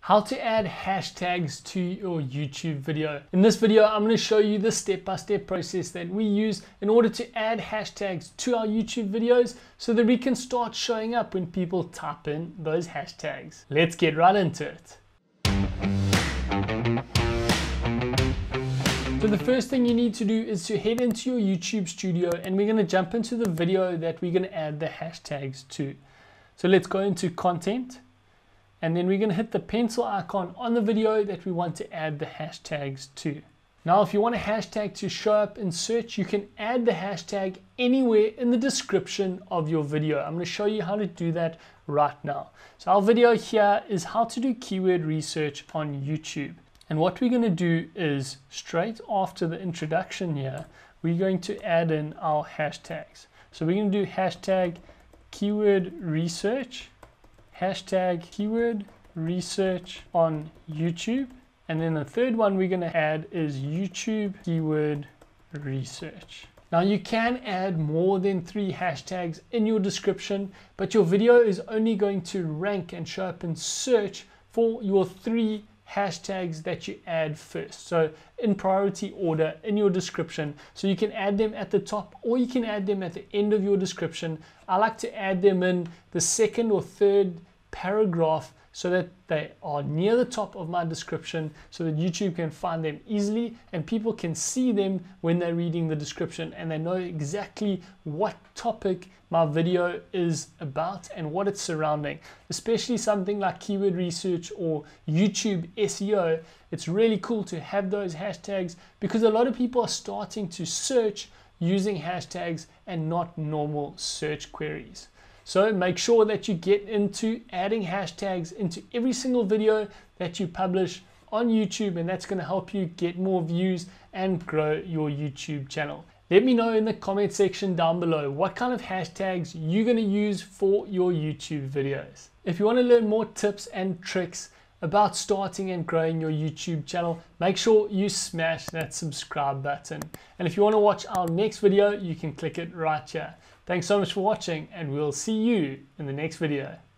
How to add hashtags to your YouTube video. In this video, I'm going to show you the step-by-step process that we use in order to add hashtags to our YouTube videos so that we can start showing up when people type in those hashtags. Let's get right into it. So the first thing you need to do is to head into your YouTube studio, and we're going to jump into the video that we're going to add the hashtags to. So let's go into content. And then we're going to hit the pencil icon on the video that we want to add the hashtags to. Now, if you want a hashtag to show up in search, you can add the hashtag anywhere in the description of your video. I'm going to show you how to do that right now. So our video here is how to do keyword research on YouTube. And what we're going to do is straight after the introduction here, we're going to add in our hashtags. So we're going to do hashtag keyword research, hashtag keyword research on YouTube, and then the third one we're going to add is YouTube keyword research. Now you can add more than 3 hashtags in your description, but your video is only going to rank and show up in search for your 3 hashtags that you add first. So in priority order in your description. So you can add them at the top or you can add them at the end of your description. I like to add them in the second or third paragraph so that they are near the top of my description so that YouTube can find them easily and people can see them when they're reading the description and they know exactly what topic my video is about and what it's surrounding. Especially something like keyword research or YouTube SEO, it's really cool to have those hashtags because a lot of people are starting to search using hashtags and not normal search queries. So make sure that you get into adding hashtags into every single video that you publish on YouTube, and that's going to help you get more views and grow your YouTube channel. Let me know in the comment section down below what kind of hashtags you're going to use for your YouTube videos. If you want to learn more tips and tricks about starting and growing your YouTube channel, make sure you smash that subscribe button. And if you want to watch our next video, you can click it right here. Thanks so much for watching, and we'll see you in the next video.